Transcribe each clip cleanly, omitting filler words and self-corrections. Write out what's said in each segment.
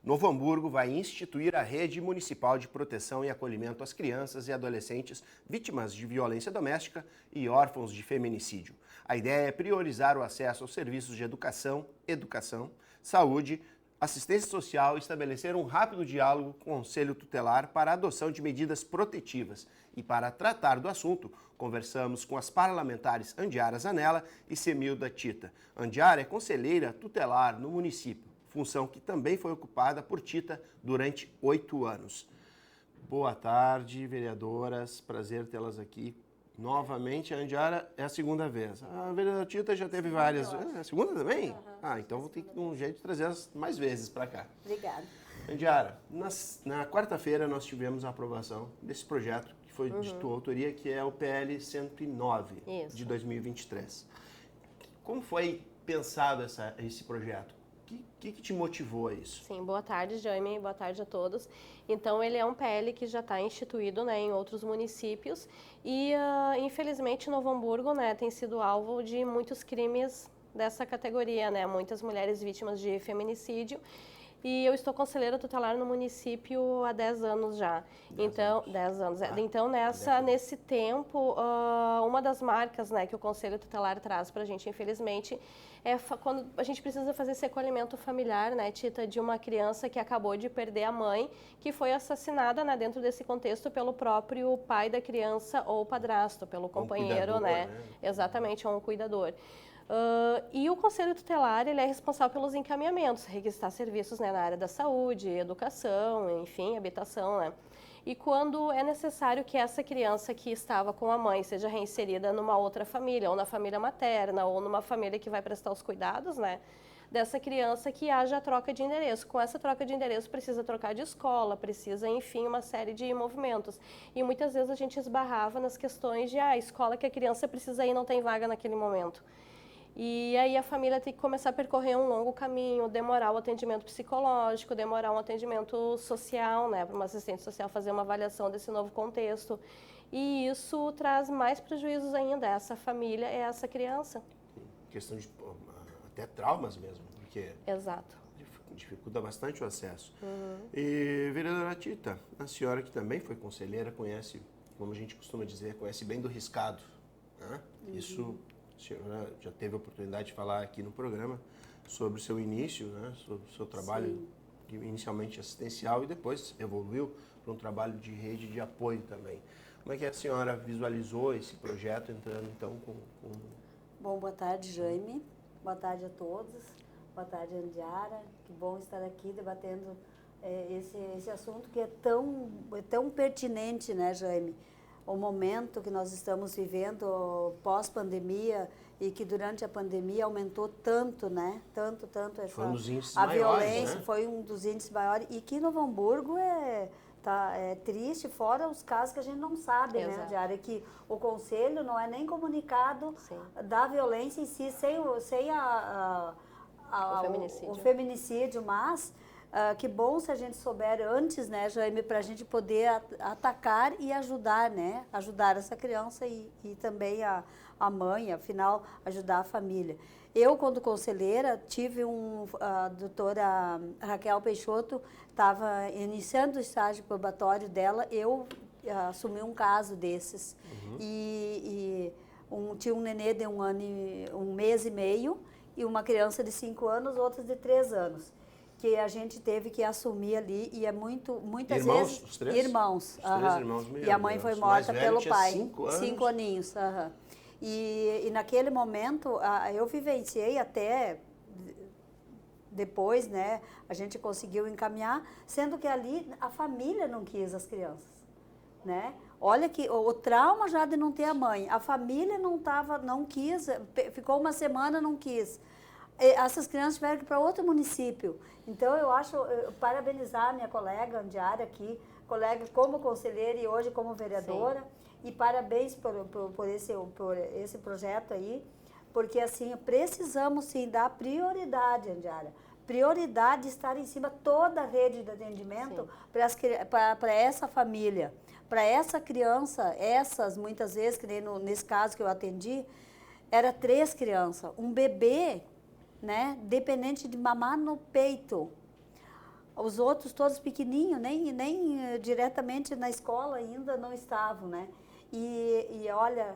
Novo Hamburgo vai instituir a Rede Municipal de Proteção e Acolhimento às Crianças e Adolescentes vítimas de violência doméstica e órfãos de feminicídio. A ideia é priorizar o acesso aos serviços de educação, saúde, assistência social e estabelecer um rápido diálogo com o Conselho Tutelar para a adoção de medidas protetivas. E para tratar do assunto, conversamos com as parlamentares Andiara Zanella e Semilda Tita. Andiara é conselheira tutelar no município, função que também foi ocupada por Tita durante 8 anos. Boa tarde, vereadoras. Prazer tê-las aqui. Novamente, a Andiara é a segunda vez. A vereadora Tita já teve várias. A segunda também? Uhum. Então vou ter que dar um jeito de trazê-las mais vezes para cá. Obrigada. Andiara, na quarta-feira nós tivemos a aprovação desse projeto, que foi de tua autoria, que é o PL 109 de 2023. Como foi pensado esse projeto? O que te motivou a isso? Sim, boa tarde, Jaime, boa tarde a todos. Então, ele é um PL que já está instituído, né, em outros municípios e, infelizmente, Novo Hamburgo, né, tem sido alvo de muitos crimes dessa categoria, né, muitas mulheres vítimas de feminicídio. E eu estou conselheira tutelar no município há 10 anos já. 10 anos. Então, nesse tempo, uma das marcas, né, que o Conselho Tutelar traz para a gente, infelizmente, é quando a gente precisa fazer esse acolhimento familiar, né, Tita, de uma criança que acabou de perder a mãe, que foi assassinada, né, dentro desse contexto pelo próprio pai da criança ou padrasto, pelo companheiro, né? Exatamente, é um cuidador. E o Conselho Tutelar, ele é responsável pelos encaminhamentos, requisitar serviços, né, na área da saúde, educação, enfim, habitação, né? E quando é necessário que essa criança que estava com a mãe seja reinserida numa outra família, ou na família materna, ou numa família que vai prestar os cuidados, né, dessa criança, que haja troca de endereço. Com essa troca de endereço precisa trocar de escola, precisa, enfim, uma série de movimentos. E muitas vezes a gente esbarrava nas questões de a escola que a criança precisa ir não tem vaga naquele momento. E aí a família tem que começar a percorrer um longo caminho, demorar o atendimento psicológico, demorar um atendimento social, né, para uma assistente social fazer uma avaliação desse novo contexto. E isso traz mais prejuízos ainda a essa família e a essa criança. Questão de até traumas mesmo, porque Exato. Dificulta bastante o acesso. E, vereadora Tita, a senhora que também foi conselheira, conhece, como a gente costuma dizer, conhece bem do riscado, né? Isso... A senhora já teve a oportunidade de falar aqui no programa sobre o seu início, né, sobre o seu trabalho inicialmente assistencial e depois evoluiu para um trabalho de rede de apoio também. Como é que a senhora visualizou esse projeto entrando então com... Bom, boa tarde, Jaime. Boa tarde a todos. Boa tarde, Andiara. Que bom estar aqui debatendo esse assunto que é tão pertinente, né, Jaime? O momento que nós estamos vivendo pós-pandemia e que durante a pandemia aumentou tanto, né? Tanto foi um dos índices a maiores, violência, né? foi um dos índices maiores. E que Novo Hamburgo é triste, fora os casos que a gente não sabe, né, Diária? Que o Conselho não é nem comunicado da violência em si, sem o feminicídio, mas... que bom se a gente souber antes, né, Jaime, para a gente poder atacar e ajudar, né? Ajudar essa criança e também a mãe, afinal, ajudar a família. Eu, quando conselheira, tive a doutora Raquel Peixoto, estava iniciando o estágio probatório dela, eu assumi um caso desses. Tinha um nenê de 1 mês e meio e uma criança de 5 anos, outras de 3 anos. Que a gente teve que assumir ali e muitas vezes... Os três? Irmãos. Os 3 irmãos, E a mãe foi morta pelo pai. 5 anos. 5 aninhos. E naquele momento, eu vivenciei até depois, né, a gente conseguiu encaminhar, sendo que ali a família não quis as crianças, né? Olha que o trauma já de não ter a mãe, a família não quis, ficou uma semana, não quis. Essas crianças tiveram que ir para outro município. Então, eu parabenizar a minha colega Andiara aqui, colega como conselheira e hoje como vereadora, e parabéns por esse projeto aí, porque assim, precisamos sim dar prioridade, Andiara, prioridade de estar em cima toda a rede de atendimento para essa família, para essa criança, muitas vezes, que nem nesse caso que eu atendi, era 3 crianças, um bebê, né, dependente de mamar no peito. Os outros todos pequenininhos, nem diretamente na escola ainda não estavam, né? E olha,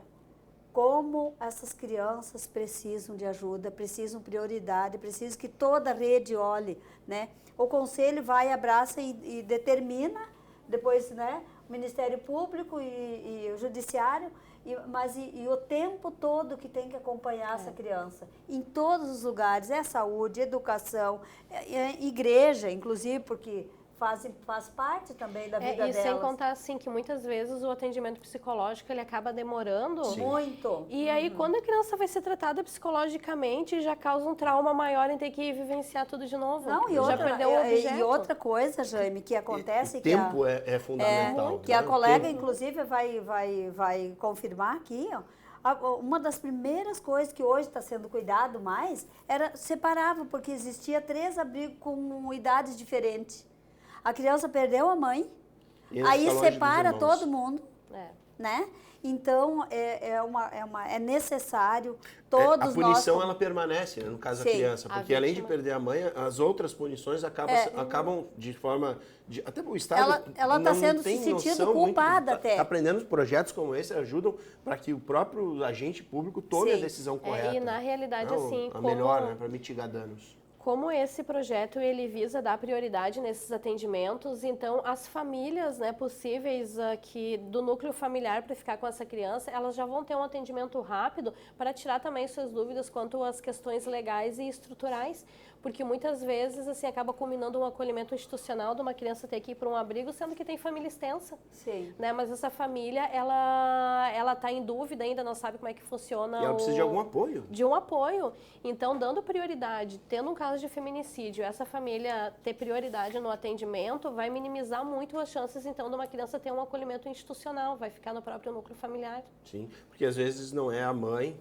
como essas crianças precisam de ajuda, precisam prioridade, precisam que toda a rede olhe, né? O conselho vai, abraça e determina, depois, né, o Ministério Público e o Judiciário, mas o tempo todo que tem que acompanhar essa criança, em todos os lugares, saúde, educação, igreja, inclusive, porque faz parte também da vida delas. E sem contar, assim, que muitas vezes o atendimento psicológico, ele acaba demorando. Sim. Muito. E aí, quando a criança vai ser tratada psicologicamente, já causa um trauma maior em ter que vivenciar tudo de novo. Não, já perdeu o objeto. E outra coisa, Jaime, que acontece... O tempo é fundamental. Que a colega, inclusive, vai confirmar aqui, ó. Uma das primeiras coisas que hoje está sendo cuidado mais era separava, porque existia 3 abrigos com idades diferentes. A criança perdeu a mãe, aí separa todo mundo, né? Então, é necessário todos nós... A punição, ela permanece, né, no caso da criança, porque além de perder a mãe, as outras punições acabam de forma... até o Estado ela está sendo se sentindo culpada até. Aprendendo projetos como esse ajudam para que o próprio agente público tome a decisão correta. E na realidade, assim... melhor, né, para mitigar danos. Como esse projeto ele visa dar prioridade nesses atendimentos, então as famílias, né, possíveis aqui do núcleo familiar para ficar com essa criança, elas já vão ter um atendimento rápido para tirar também suas dúvidas quanto às questões legais e estruturais, porque muitas vezes assim acaba culminando um acolhimento institucional de uma criança ter que ir para um abrigo, sendo que tem família extensa. Sim. Né? Mas essa família, ela está em dúvida ainda, não sabe como é que funciona. E ela precisa de algum apoio. De um apoio. Então, dando prioridade, tendo um caso de feminicídio, essa família ter prioridade no atendimento, vai minimizar muito as chances, então, de uma criança ter um acolhimento institucional, vai ficar no próprio núcleo familiar. Sim, porque às vezes não é a mãe,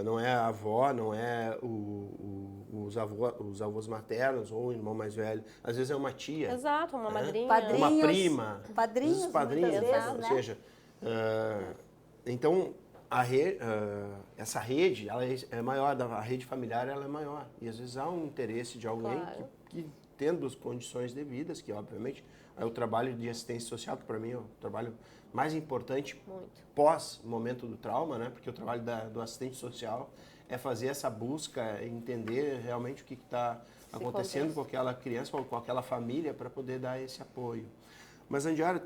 não é a avó, não é os avós maternos ou o irmão mais velho. Às vezes é uma tia. Exato, uma madrinha. Padrinhos, uma prima. Padrinhos, Padrinhos, muitas vezes, ou né? seja, então essa rede ela é maior, a rede familiar ela é maior. E às vezes há um interesse de alguém que tendo as condições devidas, que obviamente é o trabalho de assistência social, que para mim é o trabalho mais importante pós momento do trauma, né? Porque o trabalho do assistente social é fazer essa busca, entender realmente o que está acontecendo com aquela criança ou com aquela família para poder dar esse apoio. Mas, Andiara,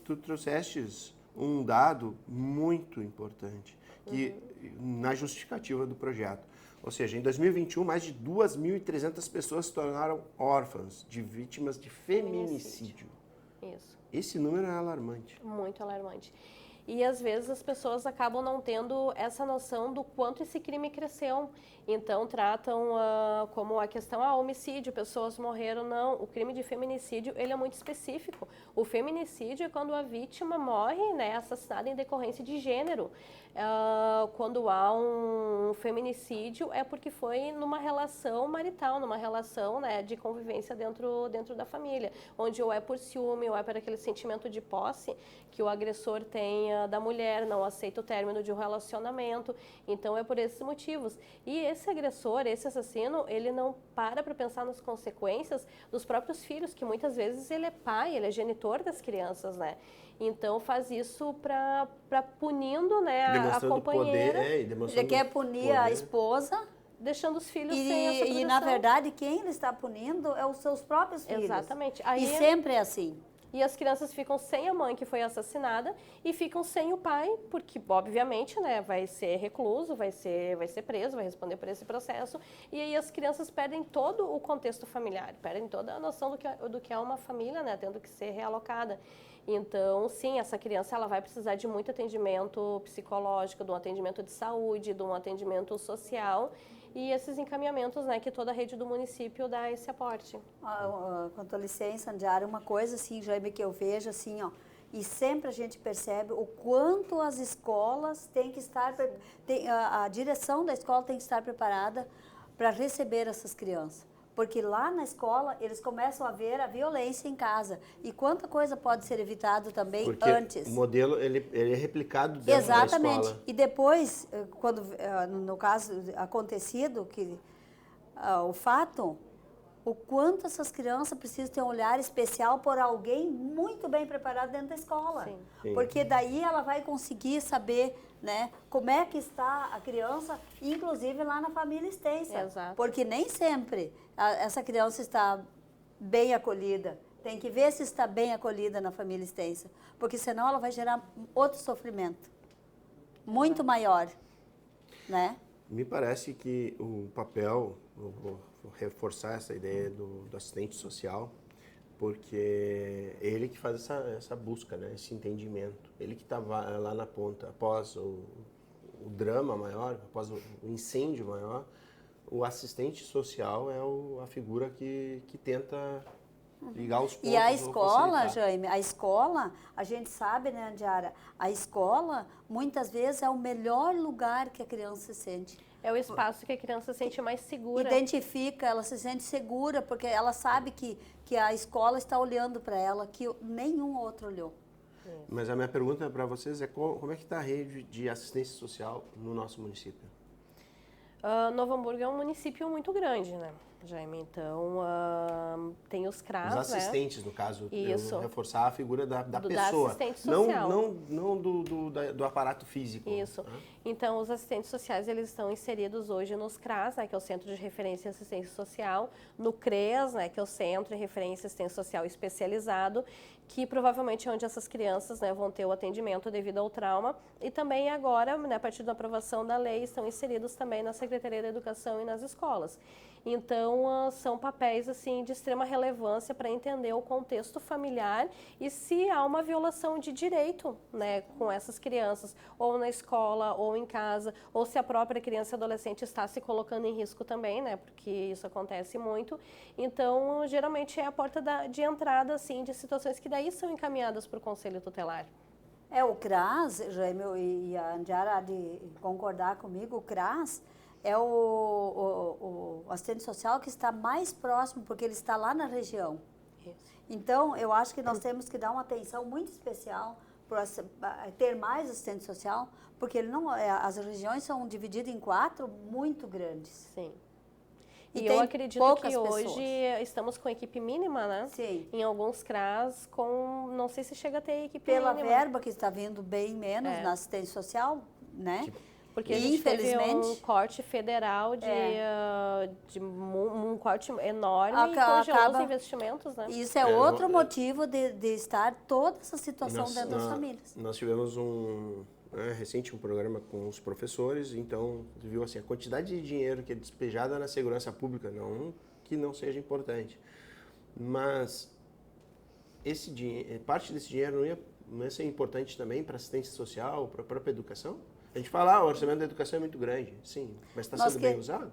tu trouxestes um dado muito importante que, na justificativa do projeto. Ou seja, em 2021, mais de 2.300 pessoas se tornaram órfãs de vítimas de feminicídio. Isso. Esse número é alarmante. Muito alarmante. E às vezes as pessoas acabam não tendo essa noção do quanto esse crime cresceu. Então tratam como a questão, homicídio, pessoas morreram. Não, o crime de feminicídio ele é muito específico. O feminicídio é quando a vítima morre, né, assassinada em decorrência de gênero. Quando há um feminicídio é porque foi numa relação marital, numa relação, né, de convivência dentro da família, onde ou é por ciúme, ou é por aquele sentimento de posse que o agressor tem da mulher, não aceita o término de um relacionamento. Então é por esses motivos. E esse agressor, esse assassino, ele não para pensar nas consequências dos próprios filhos, que muitas vezes ele é pai, ele é genitor das crianças, né? Então faz isso para punindo, né, a companheira. Ele quer punir a esposa, deixando os filhos sem essa proteção. E na verdade quem ele está punindo é os seus próprios filhos. Exatamente. E sempre é assim. E as crianças ficam sem a mãe que foi assassinada e ficam sem o pai, porque obviamente, né, vai ser recluso, vai ser preso, vai responder por esse processo. E aí as crianças perdem todo o contexto familiar, perdem toda a noção do que é uma família, né, tendo que ser realocada. Então, sim, essa criança ela vai precisar de muito atendimento psicológico, de um atendimento de saúde, de um atendimento social e esses encaminhamentos, né, que toda a rede do município dá esse aporte. Com a tua licença, Andiara, uma coisa assim, Jaime, que eu vejo assim, ó, e sempre a gente percebe o quanto as escolas têm que estar, a direção da escola tem que estar preparada para receber essas crianças. Porque lá na escola, eles começam a ver a violência em casa. E quanta coisa pode ser evitado também porque antes. O modelo, ele é replicado dentro da escola. Exatamente. E depois, quando, no caso acontecido, o fato, o quanto essas crianças precisam ter um olhar especial por alguém muito bem preparado dentro da escola. Sim. Sim. Porque daí ela vai conseguir saber, né, como é que está a criança, inclusive lá na família extensa. Exato. Porque nem sempre essa criança está bem acolhida. Tem que ver se está bem acolhida na família extensa, porque senão ela vai gerar outro sofrimento, muito maior, né? Me parece que o papel, vou reforçar essa ideia do assistente social, porque é ele que faz essa busca, né, esse entendimento. Ele que está lá na ponta, após o drama maior, após o incêndio maior, o assistente social é a figura que tenta ligar os pontos. E a ou escola, facilitar. Jaime, a escola, a gente sabe, né, Diara, a escola muitas vezes é o melhor lugar que a criança se sente. É o espaço que a criança se sente mais segura. Identifica, ela se sente segura, porque ela sabe que a escola está olhando para ela, que nenhum outro olhou. Mas a minha pergunta para vocês é como é que está a rede de assistência social no nosso município? Novo Hamburgo é um município muito grande, né, Jaime? Então, tem os CRAS, Os assistentes, no caso, Isso. eu reforçar a figura da Da pessoa, assistente não, social. não do aparato físico. Isso. Né? Então, os assistentes sociais, eles estão inseridos hoje nos CRAS, né, que é o Centro de Referência e Assistência Social, no CREAS, né, que é o Centro de Referência e Assistência Social Especializado, que provavelmente é onde essas crianças, né, vão ter o atendimento devido ao trauma. E também agora, né, a partir da aprovação da lei, estão inseridos também na Secretaria da Educação e nas escolas. Então, são papéis assim de extrema relevância para entender o contexto familiar e se há uma violação de direito, né, com essas crianças, ou na escola, ou em casa, ou se a própria criança e adolescente está se colocando em risco também, né, porque isso acontece muito. Então, geralmente é a porta de entrada assim, de situações que daí são encaminhadas para o Conselho Tutelar. O CRAS, Jaime, e a Andiara há de concordar comigo, o CRAS é o assistente social que está mais próximo, porque ele está lá na região. Isso. Então, eu acho que nós temos que dar uma atenção muito especial para ter mais assistente social, porque ele não, as regiões são divididas em 4 muito grandes. Sim. E E tem eu acredito poucas que hoje pessoas. estamos com equipe mínima, né? Sim. Em alguns CRAS, não sei se chega a ter equipe Pela mínima. verba que está vindo bem menos É. na assistência social, né? Porque a E, gente teve um infelizmente, corte federal de um corte enorme e Acaba- congelou os investimentos, né? Isso é outro motivo de estar toda essa situação dentro das famílias. Nós tivemos recente um programa com os professores, então viu assim a quantidade de dinheiro que é despejada na segurança pública, não que não seja importante, mas esse dinheiro, parte desse dinheiro não ia ser importante também para assistência social, para a própria educação? A gente fala, o orçamento da educação é muito grande, sim, mas está sendo bem usado?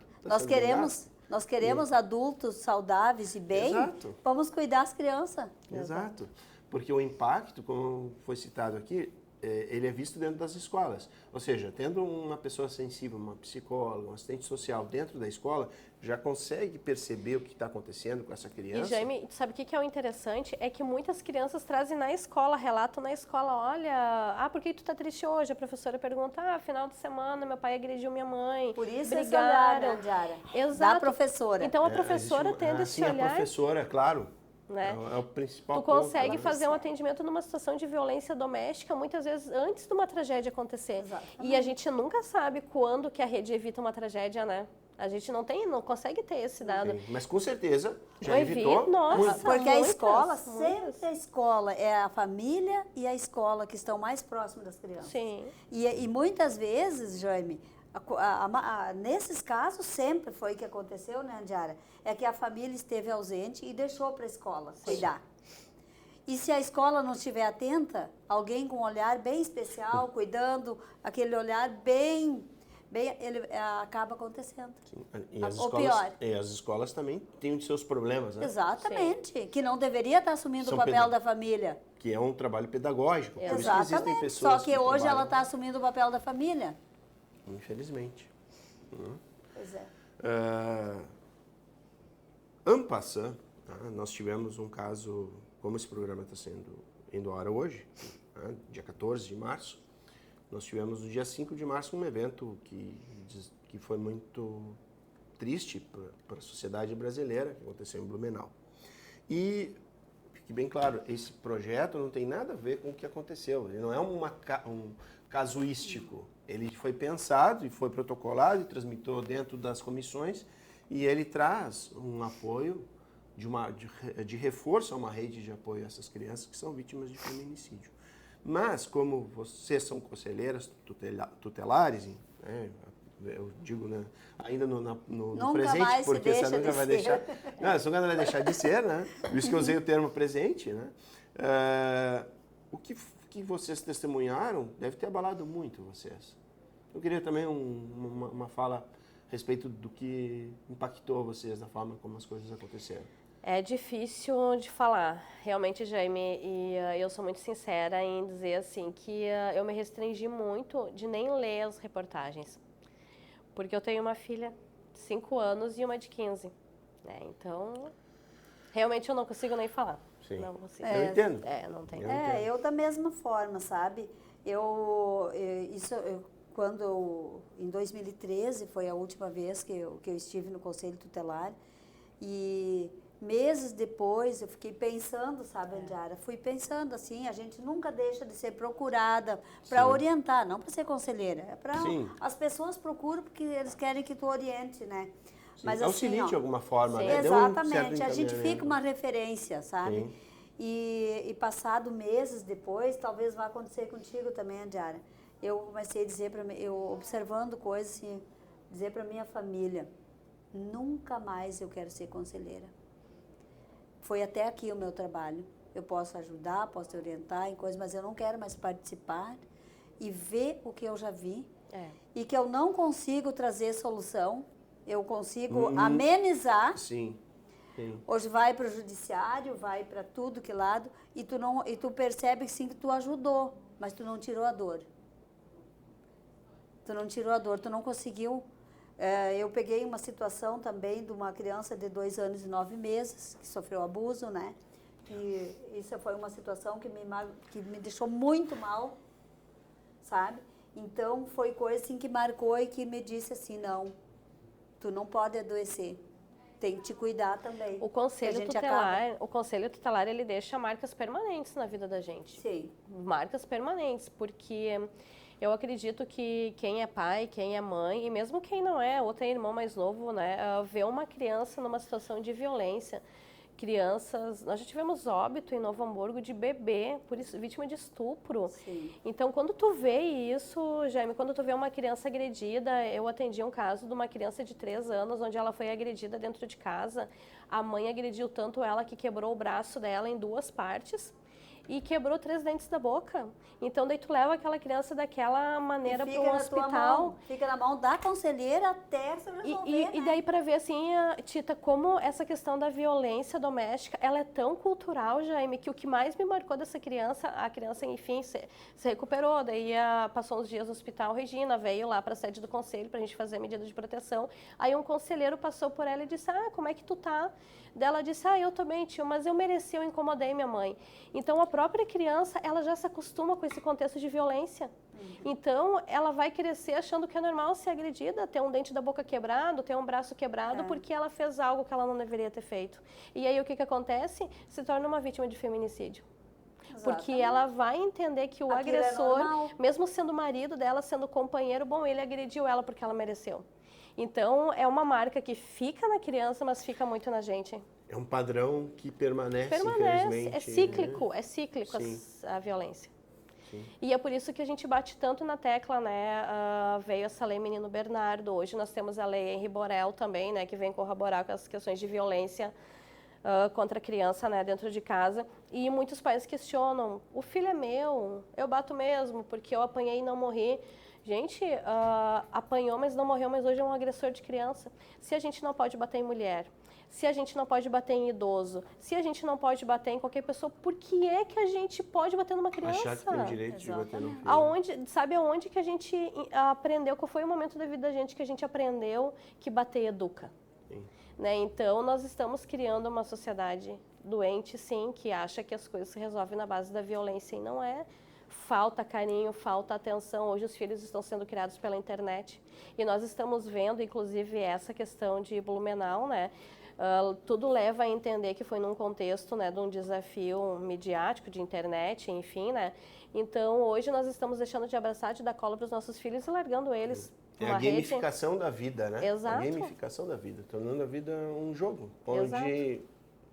Nós queremos adultos saudáveis e bem, Exato. vamos cuidar das crianças. Exato, porque o impacto, como foi citado aqui, ele é visto dentro das escolas. Ou seja, tendo uma pessoa sensível, uma psicóloga, um assistente social dentro da escola, já consegue perceber o que está acontecendo com essa criança. E, Jaime, sabe o que é o interessante? É que muitas crianças trazem na escola, relatam na escola, olha, por que tu tá triste hoje? A professora pergunta, final de semana, meu pai agrediu minha mãe, Por isso brigaram. esse olhar, né, Diara? Exato. Da professora. Então, a professora tendo esse Sim, olhar... a professora, claro, Né? é o principal Tu ponto. consegue Ela fazer um atendimento numa situação de violência doméstica, muitas vezes antes de uma tragédia acontecer. Exatamente. E a gente nunca sabe quando que a rede evita uma tragédia, né? A gente não consegue ter esse dado. Sim, mas com certeza já Vai evitou. vir, nossa. muito. Porque a muitas, escola, muitas. sempre a escola, é a família e a escola que estão mais próximas das crianças. Sim. E muitas vezes, Jaime, nesses casos sempre foi o que aconteceu, né, Andiara? É que a família esteve ausente e deixou para a escola cuidar. E se a escola não estiver atenta, alguém com um olhar bem especial, cuidando, aquele olhar bem ele acaba acontecendo. Sim, e as Ou escolas, pior. as escolas também têm os seus problemas, né? Exatamente. Que não deveria estar assumindo São o papel da família. Que é um trabalho pedagógico. Por isso que existem Exatamente. pessoas Só que hoje ela trabalham, está assumindo o papel da família. infelizmente. Pois é. En passant, tá? Nós tivemos um caso, como esse programa está indo à hora hoje, né? Dia 14 de março, nós tivemos no dia 5 de março um evento que foi muito triste para a sociedade brasileira que aconteceu em Blumenau. E fique bem claro, esse projeto não tem nada a ver com o que aconteceu. Ele não é um casuístico. Ele foi pensado e foi protocolado e transmitiu dentro das comissões e ele traz um apoio de reforço a uma rede de apoio a essas crianças que são vítimas de feminicídio. Mas, como vocês são conselheiras tutelares, né, eu digo, né, ainda no presente, porque você nunca vai deixar. Não, você nunca vai deixar de ser, né? Por isso que eu usei o termo presente, né? O que vocês testemunharam deve ter abalado muito vocês. Eu queria também uma fala a respeito do que impactou vocês, da forma como as coisas aconteceram. É difícil de falar, realmente, Jaime, e eu sou muito sincera em dizer assim que eu me restringi muito de nem ler as reportagens, porque eu tenho uma filha de 5 anos e uma de 15, né? Então, realmente eu não consigo nem falar. Sim. Não consigo. Eu entendo. Não tenho. Eu da mesma forma, sabe? Quando em 2013 foi a última vez que eu estive no Conselho Tutelar e meses depois eu fiquei pensando, sabe, Andiara? Fui pensando assim, a gente nunca deixa de ser procurada para orientar, não para ser conselheira, é para as pessoas procuram porque eles querem que tu oriente, né? Sim. Mas auxilie assim, de alguma forma, né? Exatamente, a gente fica uma referência, sabe? Sim. E passado meses depois, talvez vá acontecer contigo também, Andiara. Eu comecei a dizer para mim, eu observando coisas assim, dizer para minha família, nunca mais eu quero ser conselheira. Foi até aqui o meu trabalho. Eu posso ajudar, posso orientar em coisas, mas eu não quero mais participar e ver o que eu já vi e que eu não consigo trazer solução. Eu consigo amenizar. Sim. Hoje vai para o judiciário, vai para tudo que lado e tu percebe sim que tu ajudou, mas tu não tirou a dor. Tu não tirou a dor, tu não conseguiu. Eu peguei uma situação também de uma criança de 2 anos e 9 meses que sofreu abuso, né? E isso foi uma situação que me deixou muito mal, sabe? Então foi coisa assim que marcou e que me disse assim, não, tu não pode adoecer. Tem que te cuidar também. O Conselho Tutelar, ele deixa marcas permanentes na vida da gente. Sim. Marcas permanentes, porque eu acredito que quem é pai, quem é mãe, e mesmo quem não é, ou tem irmão mais novo, né, vê uma criança numa situação de violência. Nós já tivemos óbito em Novo Hamburgo de bebê, por isso, vítima de estupro. Sim. Então, quando tu vê isso, Jaime, quando tu vê uma criança agredida, eu atendi um caso de uma criança de 3 anos, onde ela foi agredida dentro de casa. A mãe agrediu tanto ela que quebrou o braço dela em 2 partes e quebrou 3 dentes da boca. Então, daí tu leva aquela criança daquela maneira para um hospital. Fica na mão da conselheira até se resolver, E daí para ver, assim, Tita, como essa questão da violência doméstica, ela é tão cultural, Jaime, que o que mais me marcou dessa criança, a criança, enfim, se recuperou, daí passou uns dias no hospital, Regina veio lá para a sede do conselho para a gente fazer a medida de proteção. Aí um conselheiro passou por ela e disse, como é que tu tá? Daí ela disse, eu tô bem, tio, mas eu mereci, eu incomodei minha mãe. Então, a própria criança, ela já se acostuma com esse contexto de violência. Então, ela vai crescer achando que é normal ser agredida, ter um dente da boca quebrado, ter um braço quebrado, porque ela fez algo que ela não deveria ter feito. E aí, o que acontece? Se torna uma vítima de feminicídio. Porque ela vai entender que o agressor, mesmo sendo marido dela, sendo companheiro, ele agrediu ela porque ela mereceu. Então, é uma marca que fica na criança, mas fica muito na gente. É um padrão que permanece infelizmente. É cíclico, né? A violência. Sim. E é por isso que a gente bate tanto na tecla, né? Veio essa lei Menino Bernardo, hoje nós temos a lei Henri Borel também, né? Que vem corroborar com as questões de violência contra a criança, né? Dentro de casa. E muitos pais questionam, o filho é meu, eu bato mesmo, porque eu apanhei e não morri. Gente, apanhou, mas não morreu, mas hoje é um agressor de criança. Se a gente não pode bater em mulher, se a gente não pode bater em idoso, se a gente não pode bater em qualquer pessoa, por que é que a gente pode bater numa criança? Achar que tem o direito de bater no filho. Sabe aonde que a gente aprendeu, qual foi o momento da vida da gente que a gente aprendeu que bater educa? Sim. Né? Então, nós estamos criando uma sociedade doente, sim, que acha que as coisas se resolvem na base da violência e não é. falta carinho, falta atenção. Hoje os filhos estão sendo criados pela internet e nós estamos vendo, inclusive, essa questão de Blumenau, né? Tudo leva a entender que foi num contexto, né, de um desafio midiático, de internet, enfim, né? Então, hoje nós estamos deixando de abraçar, de dar colo para os nossos filhos e largando eles É uma a gamificação da vida, né? Exato. A gamificação da vida, tornando a vida um jogo, onde Exato.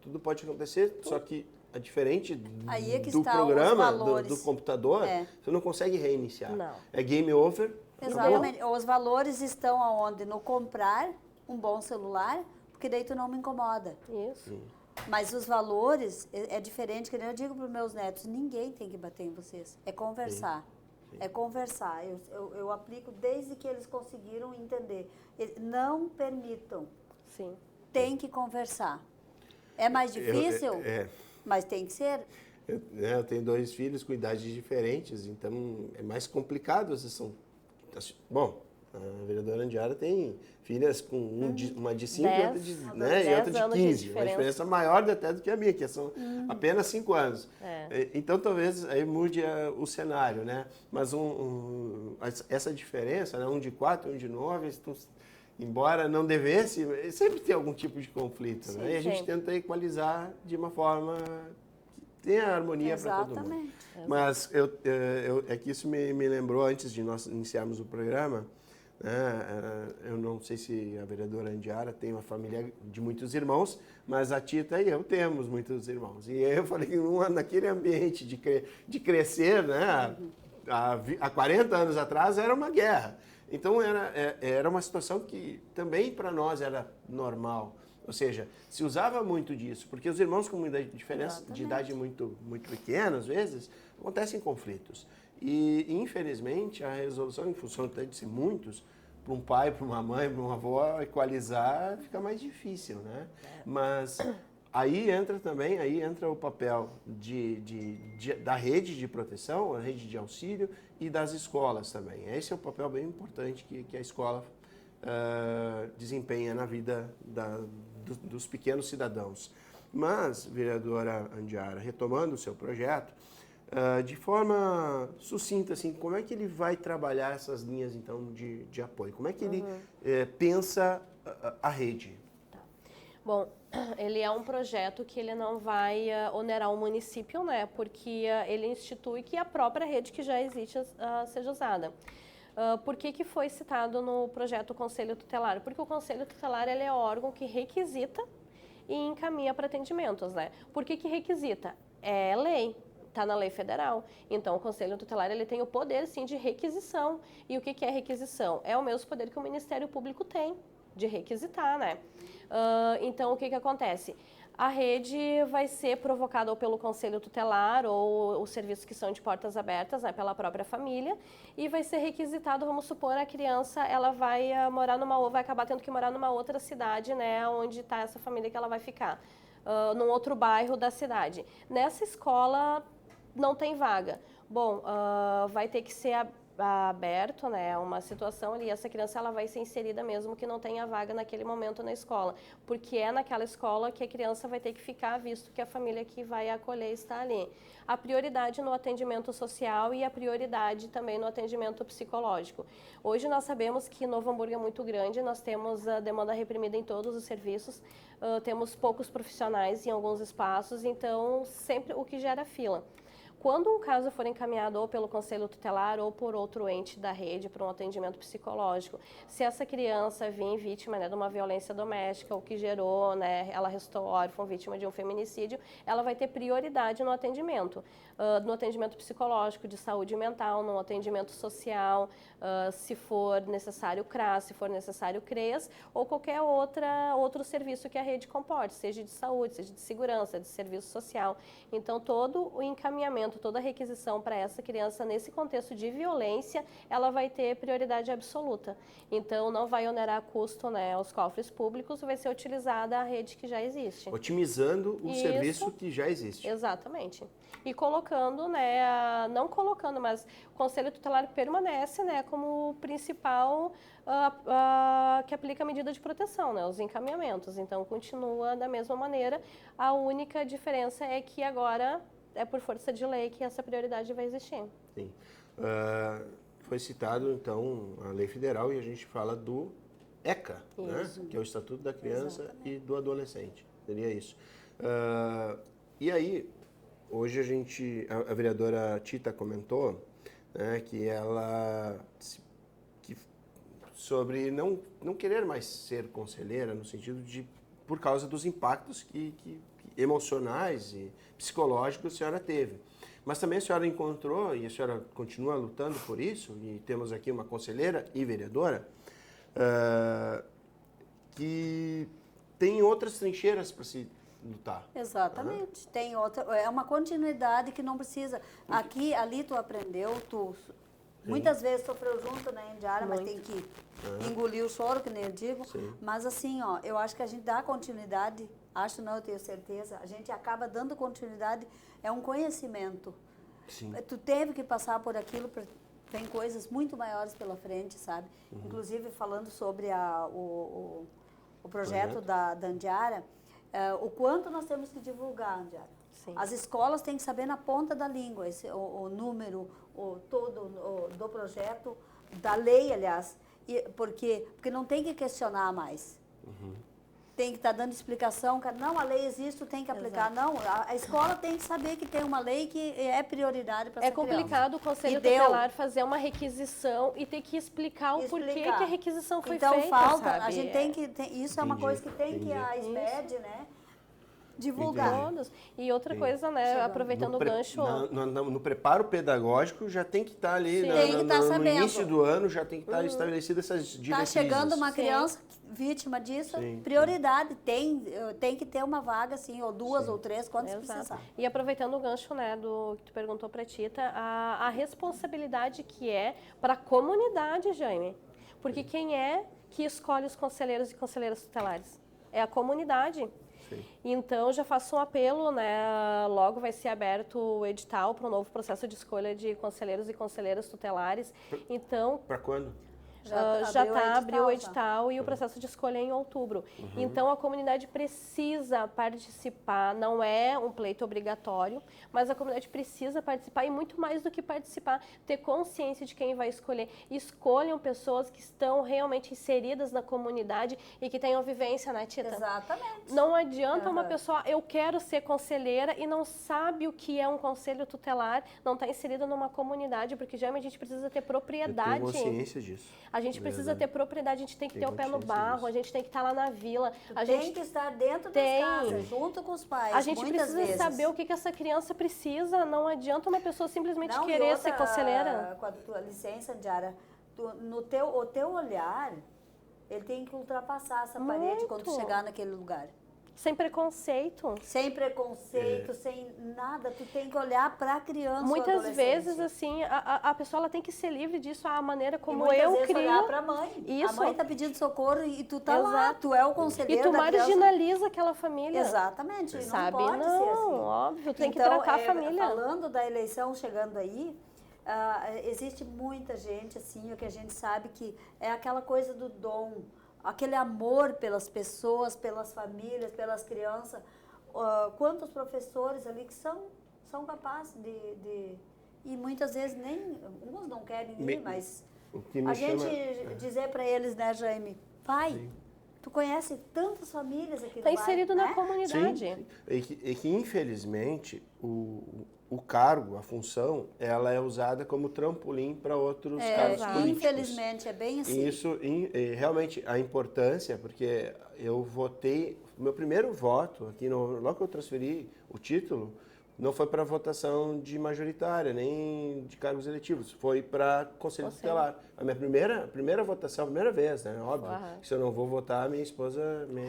tudo pode acontecer, só que é diferente Aí é que do está programa, os valores. do computador, você não consegue reiniciar. Não. É game over. Exatamente. Os valores estão aonde? No comprar um bom celular, porque daí tu não me incomoda. Isso. Mas os valores é diferente, que nem eu digo para os meus netos, ninguém tem que bater em vocês. É conversar. Sim. É conversar. Eu aplico desde que eles conseguiram entender. Não permitam. Sim. Tem que conversar. É mais difícil, mas tem que ser. Eu tenho 2 filhos com idades diferentes, então é mais complicado. Bom, a vereadora Andiara tem filhas com uma de 5 e outra de, né, e outra de 15. Uma diferença maior até do que a minha, que são apenas 5 anos. Então talvez aí mude o cenário, né? Mas essa diferença, né, um de 4 e um de 9, embora não devesse, sempre tem algum tipo de conflito, Sim, né? E a gente tenta equalizar de uma forma que tenha harmonia para todo mundo. Mas é que isso me lembrou, antes de nós iniciarmos o programa, né, eu não sei se a vereadora Andiara tem uma família de muitos irmãos, mas a Tita e eu temos muitos irmãos. E eu falei que naquele ambiente de crescer, né, há 40 anos atrás, era uma guerra. Então era uma situação que também para nós era normal. Ou seja, se usava muito disso, porque os irmãos com diferença de idade muito, muito pequena, às vezes, acontecem conflitos. E, infelizmente, a resolução, em função até de ser muitos, para um pai, para uma mãe, para uma avó, equalizar fica mais difícil, né? Mas aí entra o papel da rede de proteção, a rede de auxílio e das escolas também. Esse é um papel bem importante que a escola desempenha na vida dos pequenos cidadãos. Mas, vereadora Andiara, retomando o seu projeto, de forma sucinta, assim, como é que ele vai trabalhar essas linhas, então, de apoio? Como é que ele pensa a rede? Tá. Bom, ele é um projeto que ele não vai onerar o município, né? Porque ele institui que a própria rede que já existe seja usada. Por que foi citado no projeto o Conselho Tutelar? Porque o Conselho Tutelar ele é órgão que requisita e encaminha para atendimentos, né? Por que requisita? É lei. Está na lei federal. Então, o Conselho Tutelar ele tem o poder, sim, de requisição. E o que é requisição? É o mesmo poder que o Ministério Público tem de requisitar, né? Então, o que acontece? A rede vai ser provocada ou pelo Conselho Tutelar ou os serviços que são de portas abertas, né, pela própria família, e vai ser requisitado, vamos supor, a criança, ela vai vai acabar tendo que morar numa outra cidade, né, onde está essa família que ela vai ficar, num outro bairro da cidade. Nessa escola não tem vaga. Bom, vai ter que ser aberto, né, uma situação ali, essa criança ela vai ser inserida mesmo que não tenha vaga naquele momento na escola, porque é naquela escola que a criança vai ter que ficar, visto que a família que vai acolher está ali. A prioridade no atendimento social e a prioridade também no atendimento psicológico. Hoje nós sabemos que Novo Hamburgo é muito grande, nós temos a demanda reprimida em todos os serviços, temos poucos profissionais em alguns espaços, então sempre o que gera fila. Quando um caso for encaminhado ou pelo Conselho Tutelar ou por outro ente da rede para um atendimento psicológico, se essa criança vir vítima, né, de uma violência doméstica, o que gerou, né, ela restou órfã, vítima de um feminicídio, ela vai ter prioridade no atendimento psicológico, de saúde mental, no atendimento social, se for necessário CRAS, se for necessário CREAS, ou qualquer outro serviço que a rede comporte, seja de saúde, seja de segurança, de serviço social. Então, todo o encaminhamento, toda a requisição para essa criança nesse contexto de violência, ela vai ter prioridade absoluta. Então, não vai onerar custo, né, aos cofres públicos, vai ser utilizada a rede que já existe. Otimizando o serviço que já existe. Exatamente. E colocando, né, não colocando, mas o Conselho Tutelar permanece, né, como principal que aplica a medida de proteção, né, os encaminhamentos. Então, continua da mesma maneira. A única diferença é que agora é por força de lei que essa prioridade vai existir. Sim. Foi citado, então, a lei federal e a gente fala do ECA, né? Que é o Estatuto da Criança e do Adolescente. Seria isso. E aí, hoje a vereadora Tita comentou, né, que ela... sobre não querer mais ser conselheira, no sentido de, por causa dos impactos emocionais e psicológicos que a senhora teve. Mas também a senhora encontrou, e a senhora continua lutando por isso, e temos aqui uma conselheira e vereadora, que tem outras trincheiras para se lutar. Exatamente. Tem outra, é uma continuidade que não precisa. Aqui, ali tu aprendeu, tu muitas vezes sofreu junto na Indiara, mas tem que engolir o choro, que nem eu digo. Sim. Mas assim, ó, eu acho que a gente dá continuidade, acho não, eu tenho certeza, a gente acaba dando continuidade, é um conhecimento. Sim. Tu teve que passar por aquilo, tem coisas muito maiores pela frente, sabe? Inclusive, falando sobre o projeto da Indiara, o quanto nós temos que divulgar a Indiara. Sim. As escolas têm que saber na ponta da língua o número do projeto, da lei, aliás, porque não tem que questionar mais. Tem que estar dando explicação, não, a lei existe, tu tem que aplicar. Não, a escola tem que saber que tem uma lei que é prioridade para essa criança. É complicado o Conselho Tutelar fazer uma requisição e ter que explicar o porquê que a requisição foi feita, então falta, sabe? a gente tem que, isso é uma coisa que tem que a SBED, né, divulgar. Todos. E outra coisa, né, aproveitando o gancho... No preparo pedagógico já tem que estar ali, no início do ano já tem que estar estabelecidas essas diretrizes. Está chegando uma criança vítima disso, prioridade, tem que ter uma vaga, assim, ou duas ou três, quantas precisar. E aproveitando o gancho, né, do que tu perguntou para a Tita, a responsabilidade que é para a comunidade, Jaime. Porque quem é que escolhe os conselheiros e conselheiras tutelares? É a comunidade. Então, já faço um apelo, né? Logo vai ser aberto o edital para um novo processo de escolha de conselheiros e conselheiras tutelares. Então, para quando? Já abriu o edital e o processo de escolha é em outubro. Então, a comunidade precisa participar, não é um pleito obrigatório, mas a comunidade precisa participar e muito mais do que participar, ter consciência de quem vai escolher. Escolham pessoas que estão realmente inseridas na comunidade e que tenham vivência, né, Tita? Exatamente. Não adianta uma pessoa, eu quero ser conselheira e não sabe o que é um conselho tutelar, não está inserida numa comunidade, porque já a gente precisa ter propriedade. Eu tenho consciência disso. A gente precisa ter propriedade, a gente tem que ter o pé no barro, a gente tem que estar lá na vila. Tem que estar dentro das casas, junto com os pais. A gente precisa saber o que essa criança precisa. Não adianta uma pessoa simplesmente querer ser conselheira. Com a tua licença, Diara, o teu olhar, ele tem que ultrapassar essa parede quando tu chegar naquele lugar. Sem preconceito. Sem preconceito, sem nada. Tu tem que olhar para a criança. Muitas vezes, assim, a pessoa ela tem que ser livre disso, a maneira como eu crio. Olhar para a mãe. Isso. A mãe está pedindo socorro e tu tá lá. Tu é o conselheiro. E tu marginaliza aquela família. Exatamente. Sabe? Não pode ser assim. Óbvio, tem que tratar a família. Falando da eleição chegando aí, existe muita gente, assim, que a gente sabe que é aquela coisa do dom. Aquele amor pelas pessoas, pelas famílias, pelas crianças. Quantos professores ali que são capazes de... E muitas vezes uns não querem ir, mas a gente dizer para eles, né, Jaime? Pai, tu conhece tantas famílias aqui no bairro, inserido na comunidade. Sim. E que infelizmente, o cargo, a função, ela é usada como trampolim para outros cargos políticos. Infelizmente, é bem assim. E isso, realmente, a importância, porque eu votei, meu primeiro voto, aqui logo que eu transferi o título, não foi para votação de majoritária, nem de cargos eletivos, foi para Conselho Tutelar. A minha primeira votação, a primeira vez, né? Óbvio, se eu não vou votar, minha esposa me...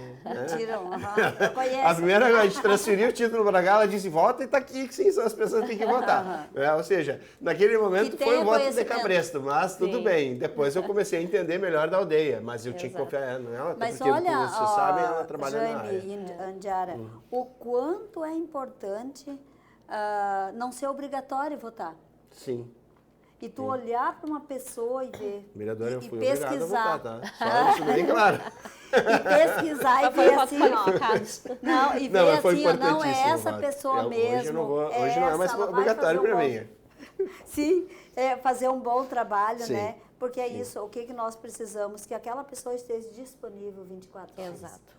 Tiram, A primeira vez, a gente transferiu o título para cá, ela disse, vota e está aqui, que sim, são as pessoas que têm que votar. Ou seja, naquele momento foi um voto de cabresto, mas tudo bem. Depois eu comecei a entender melhor da aldeia, mas eu tinha que confiar nela, mas porque, olha, como vocês sabem, ela trabalha Jaime na área. Indiara, o quanto é importante não ser obrigatório votar. Sim. E tu olhar para uma pessoa e ver. Vereadora, eu e fui pesquisar. obrigado a votar, tá? Só isso bem claro. E pesquisar e ver assim, ó. Não, e ver assim, ó, não é essa pessoa mesmo. Hoje não é mais obrigatório para mim. Sim, fazer um bom trabalho, Sim, né? Porque é sim. isso, o que nós precisamos? Que aquela pessoa esteja disponível 24 horas. Exato.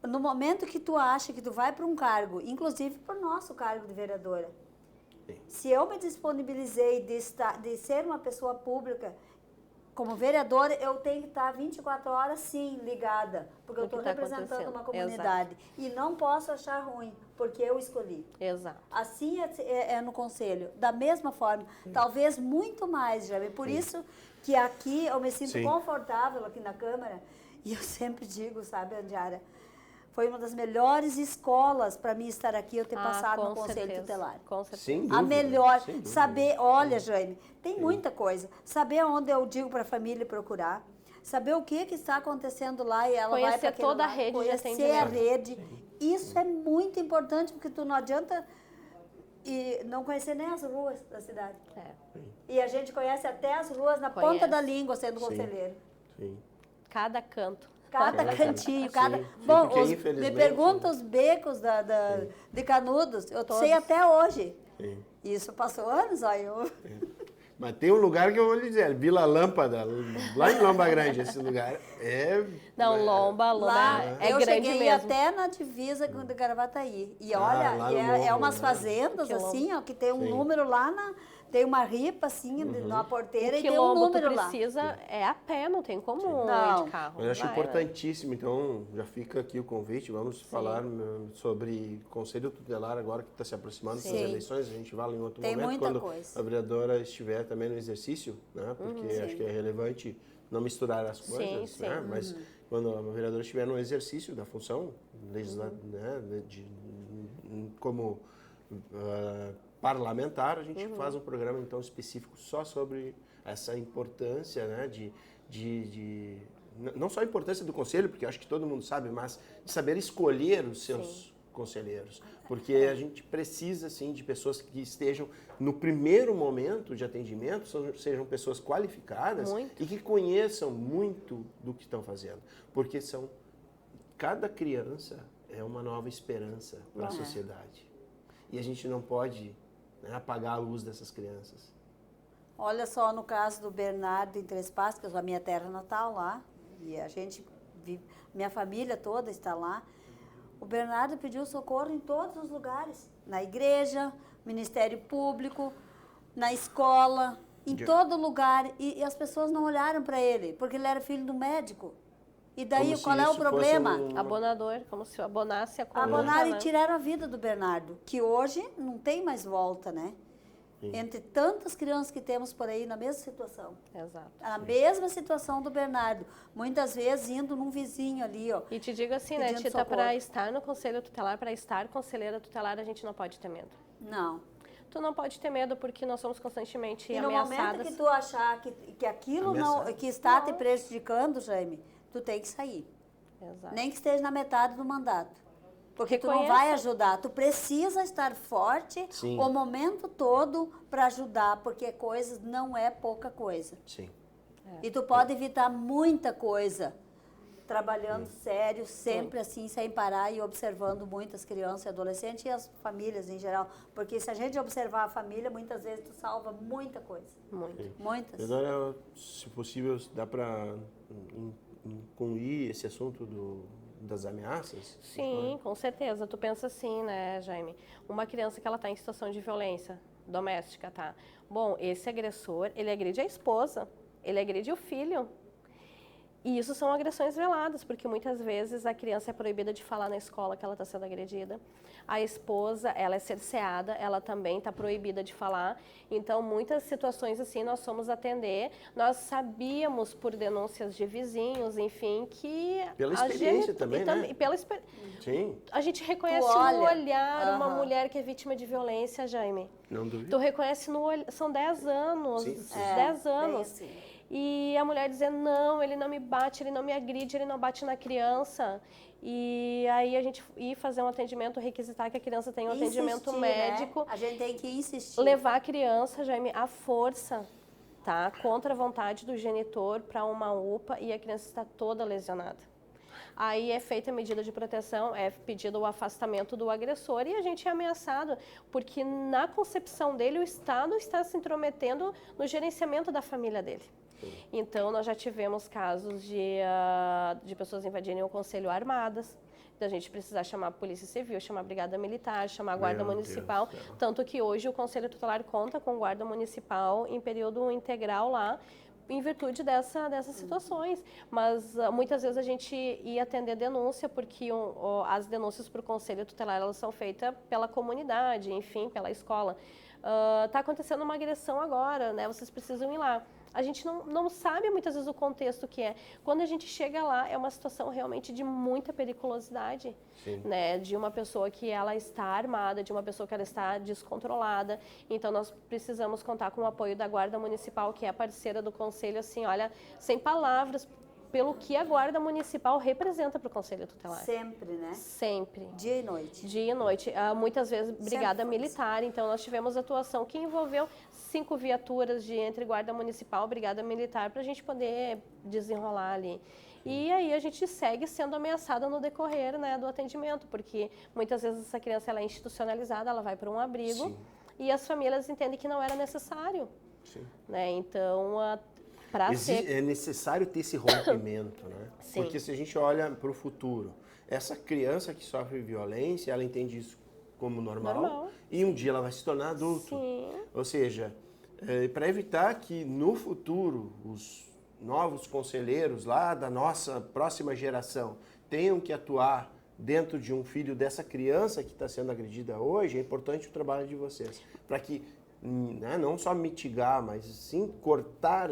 No momento que tu acha que tu vai para um cargo, inclusive para o nosso cargo de vereadora, Sim. se eu me disponibilizei de ser uma pessoa pública, como vereadora, eu tenho que estar 24 horas, sim, ligada, porque eu No que estou tá representando acontecendo. uma comunidade. E não posso achar ruim, porque eu escolhi. Exato. Assim é no conselho. Da mesma forma, talvez muito mais, Jaime. Por isso que aqui eu me sinto Sim. confortável aqui na Câmara. E eu sempre digo, sabe, Andiara, foi uma das melhores escolas para mim estar aqui, eu ter passado no Conselho certeza, Tutelar. Com certeza. Sem A dúvida, melhor, sem dúvida. saber, olha, Jaime, tem muita coisa. Saber onde eu digo para a família procurar, saber o que está acontecendo lá e ela vai Conhecer para aquele toda a lado, rede de conhecer a atendimento. rede. Isso é muito importante, porque tu não adianta não conhecer nem as ruas da cidade. É. E a gente conhece até as ruas na Conhece. ponta da língua, sendo Sim. conselheiro. Sim. Cada canto. Cada Cada cantinho, canto. cada... Sim, Bom, porque, me infelizmente, pergunta os becos de Canudos, eu sei até hoje. Sim. Isso passou anos, ó, Mas tem um lugar que eu vou lhe dizer, Vila Lâmpada, lá em Lomba Grande, esse lugar é... Não, Lomba Lá, é eu grande cheguei mesmo. até na divisa de Gravataí. E Ah, olha, lá no é morro, umas né? fazendas Quilombo. assim, ó, que tem um Sim. número lá tem uma ripa assim, na porteira O e tem um quilombo tu número lá. precisa é a pé, não tem como ir Não. de carro. Mas eu acho Vai, né? importantíssimo, então já fica aqui o convite, vamos falar sobre Conselho Tutelar agora que está se aproximando das Sim. eleições, a gente fala em outro Tem momento, muita quando coisa. a vereadora estiver também no exercício, né? Porque sim. acho que é relevante não misturar as coisas, sim. né? Mas quando a vereadora estiver no exercício da função né? Como parlamentar, a gente faz um programa então específico só sobre essa importância, né, não só a importância do conselho, porque eu acho que todo mundo sabe, mas de saber escolher os seus conselheiros, porque a gente precisa sim de pessoas que estejam no primeiro momento de atendimento, sejam pessoas qualificadas Muito. e que conheçam muito do que estão fazendo, porque cada criança é uma nova esperança para a sociedade. E a gente não pode, né, apagar a luz dessas crianças. Olha só, no caso do Bernardo em Três Passos, que é a minha terra natal lá, e a gente minha família toda está lá. O Bernardo pediu socorro em todos os lugares, na igreja, Ministério Público, na escola, em todo lugar, e as pessoas não olharam para ele, porque ele era filho do médico. E daí, Como se qual é o isso fosse problema? Abonador, como se abonasse a conta. Abonaram né? e tiraram a vida do Bernardo, que hoje não tem mais volta, né? Entre tantas crianças que temos por aí na mesma situação. Exato. A mesma situação do Bernardo. Muitas vezes indo num vizinho ali, ó. E te digo assim, né, Pedindo Tita, socorro. para estar no Conselho Tutelar, para estar conselheira tutelar, a gente não pode ter medo. Não. Tu não pode ter medo porque nós somos constantemente E no ameaçadas. momento que tu achar que aquilo não, Ameaçado. que está te prejudicando, Jaime, tu tem que sair. Exato. Nem que esteja na metade do mandato. Porque tu não Reconheça. vai ajudar. Tu precisa estar forte Sim. o momento todo para ajudar, porque coisas não é pouca coisa. Sim. E tu pode evitar muita coisa trabalhando sério, sempre assim, sem parar e observando muitas crianças e adolescentes e as famílias em geral. Porque se a gente observar a família, muitas vezes tu salva muita coisa. Muito. Muitas. Agora, se possível, dá para incluir esse assunto das ameaças? Sim, com certeza. Tu pensa assim, né, Jaime? Uma criança que ela está em situação de violência doméstica, tá? Bom, esse agressor, ele agride a esposa, ele agride o filho. E isso são agressões veladas, porque muitas vezes a criança é proibida de falar na escola que ela está sendo agredida. A esposa, ela é cerceada, ela também está proibida de falar. Então, muitas situações assim nós fomos atender. Nós sabíamos por denúncias de vizinhos, enfim, que... Pela experiência também, né? Sim, A gente reconhece Tu olha. no olhar uma Aham. mulher que é vítima de violência, Jaime. não duvido. Tu reconhece no olhar, são 10 anos, Sim. 10 bem anos. assim. E a mulher dizer, não, ele não me bate, ele não me agride, ele não bate na criança. E aí a gente ir fazer um atendimento, requisitar que a criança tenha um atendimento Insistir, médico, né? A gente tem que insistir. levar a criança, Jaime, à força, tá? Contra a vontade do genitor para uma UPA e a criança está toda lesionada. aí é feita a medida de proteção, é pedido o afastamento do agressor e a gente é ameaçado, porque na concepção dele o Estado está se intrometendo no gerenciamento da família dele. Então, nós já tivemos casos de pessoas invadirem o conselho armadas, da gente precisar chamar a Polícia Civil, chamar a Brigada Militar, chamar a Guarda Municipal, tanto que hoje o Conselho Tutelar conta com Guarda Municipal em período integral lá, em virtude dessas situações. Mas muitas vezes a gente ia atender denúncia, porque as denúncias para o Conselho Tutelar elas são feitas pela comunidade, enfim, pela escola. Está acontecendo uma agressão agora, né? Vocês precisam ir lá. A gente não sabe muitas vezes o contexto que é. Quando a gente chega lá, é uma situação realmente de muita periculosidade, né? De uma pessoa que ela está armada, de uma pessoa que ela está descontrolada. Então, nós precisamos contar com o apoio da Guarda Municipal, que é parceira do Conselho, assim, olha, sem palavras, pelo que a Guarda Municipal representa para o Conselho Tutelar. Sempre, né? Sempre. Dia e noite. Dia e noite. Muitas vezes, Brigada Militar. Então, nós tivemos atuação que envolveu 5 viaturas entre Guarda Municipal e Brigada Militar para a gente poder desenrolar ali. E aí a gente segue sendo ameaçada no decorrer, né, do atendimento, porque muitas vezes essa criança ela é institucionalizada, ela vai para um abrigo e as famílias entendem que não era necessário. Né? Então, é necessário ter esse rompimento, né? Sim. Porque se a gente olha para o futuro, essa criança que sofre violência, ela entende isso como normal. E um dia ela vai se tornar adulto. Sim. Ou seja, para evitar que no futuro os novos conselheiros lá da nossa próxima geração tenham que atuar dentro de um filho dessa criança que está sendo agredida hoje, é importante o trabalho de vocês. Para que não só mitigar, mas sim cortar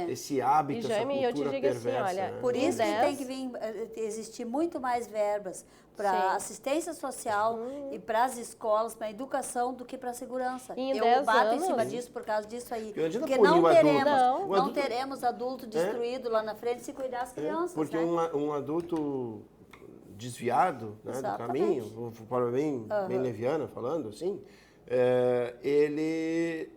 esse hábito, essa cultura eu te digo perversa. Assim, olha, né? Por isso que tem que existir muito mais verbas para assistência social e para as escolas, para a educação, do que para a segurança. Eu bato em cima disso por causa disso aí. Porque não teremos adulto destruído lá na frente se cuidar das crianças. Porque um adulto desviado, né, do caminho, de forma bem leviana falando assim, ele...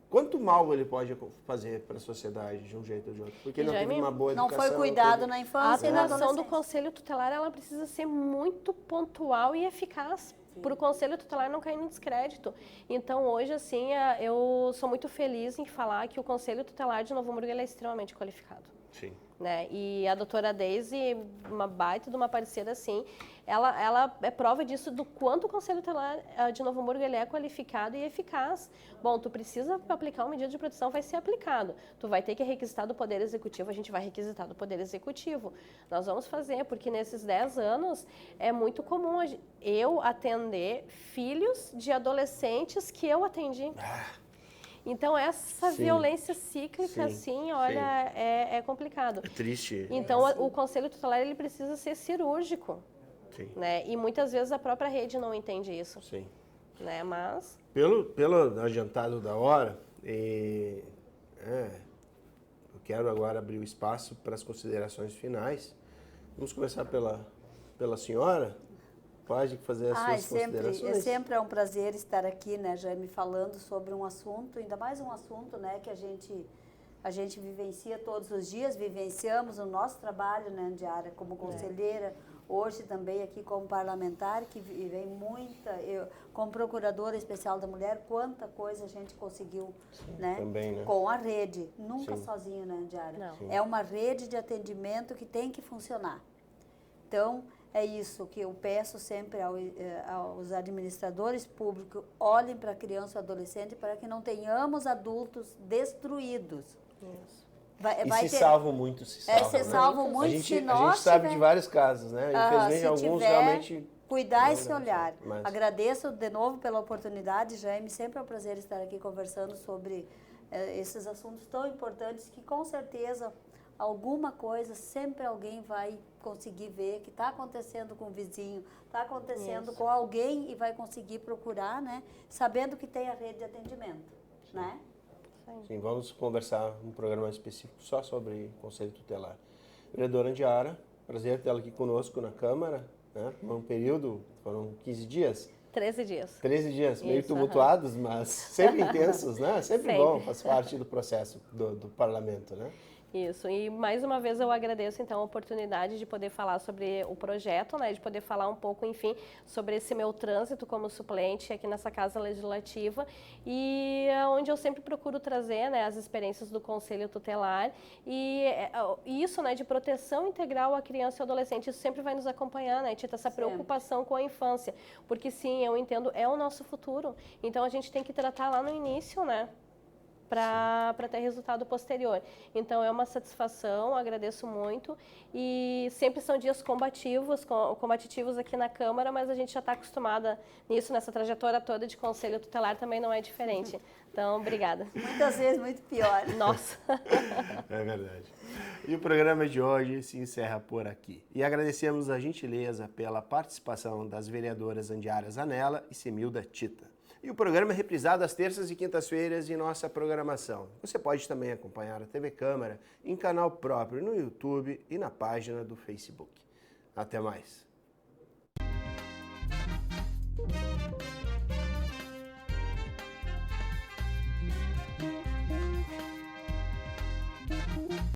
Quanto mal ele pode fazer para a sociedade de um jeito ou de outro? Porque ele não teve uma boa educação. Não foi cuidado na infância e na adolescência. A atuação do Conselho Tutelar ela precisa ser muito pontual e eficaz para o Conselho Tutelar não cair no descrédito. Então, hoje, assim, eu sou muito feliz em falar que o Conselho Tutelar de Novo Hamburgo ele é extremamente qualificado. Sim. Né? E a doutora Deise, uma baita de uma parceira assim, ela é prova disso do quanto o Conselho Tutelar de Novo Hamburgo ele é qualificado e eficaz. Bom, tu precisa aplicar uma medida de proteção, vai ser aplicado. Tu vai ter que requisitar do Poder Executivo, a gente vai requisitar do Poder Executivo. Nós vamos fazer, porque nesses 10 anos é muito comum eu atender filhos de adolescentes que eu atendi. Então, essa violência cíclica, assim, olha, é complicado. É triste. Então, o Conselho Tutelar, ele precisa ser cirúrgico. Sim. Né? E muitas vezes a própria rede não entende isso. Sim. Né? Mas... Pelo adiantado da hora, eu quero agora abrir o espaço para as considerações finais. Vamos começar pela senhora. Pode fazer as suas considerações. Sempre é um prazer estar aqui, né, Jaime, falando sobre um assunto, ainda mais um assunto, né, que a gente vivencia todos os dias, vivenciamos o nosso trabalho, né, diária como conselheira, hoje também aqui como parlamentar, que vem como procuradora especial da mulher, quanta coisa a gente conseguiu, né, também, né? Com a rede, nunca sozinho, né, diária. É uma rede de atendimento que tem que funcionar. Então, é isso que eu peço sempre aos administradores públicos, olhem para a criança e adolescente para que não tenhamos adultos destruídos. Isso. Salvam muito, se salvam muito. A gente sabe de vários casos, né? Infelizmente, alguns realmente... Cuidar esse olhar. Agradeço de novo pela oportunidade, Jaime, sempre é um prazer estar aqui conversando sobre esses assuntos tão importantes que com certeza... Alguma coisa, sempre alguém vai conseguir ver que está acontecendo com o vizinho, está acontecendo com alguém e vai conseguir procurar, né? Sabendo que tem a rede de atendimento, né? Sim, vamos conversar um programa específico só sobre Conselho Tutelar. Vereadora Andiara, prazer tê-la aqui conosco na Câmara, né? Um período, foram 15 dias? 13 dias. 13 dias, meio tumultuados, mas sempre intensos, né? Sempre bom, faz parte do processo do parlamento, né? Isso, e mais uma vez eu agradeço então a oportunidade de poder falar sobre o projeto, né, de poder falar um pouco, enfim, sobre esse meu trânsito como suplente aqui nessa Casa Legislativa e onde eu sempre procuro trazer, né, as experiências do Conselho Tutelar e isso, né, de proteção integral à criança e ao adolescente, isso sempre vai nos acompanhar, né, Tita, essa preocupação com a infância, porque sim, eu entendo, é o nosso futuro, então a gente tem que tratar lá no início, né, para ter resultado posterior. Então é uma satisfação, agradeço muito e sempre são dias combativos aqui na Câmara, mas a gente já está acostumada nisso, nessa trajetória toda de Conselho Tutelar também não é diferente. Então, obrigada. Muitas vezes muito pior. Nossa! É verdade. E o programa de hoje se encerra por aqui. E agradecemos a gentileza pela participação das vereadoras Andiara Zanella e Semilda Tita. E o programa é reprisado às terças e quintas-feiras em nossa programação. Você pode também acompanhar a TV Câmara em canal próprio no YouTube e na página do Facebook. Até mais!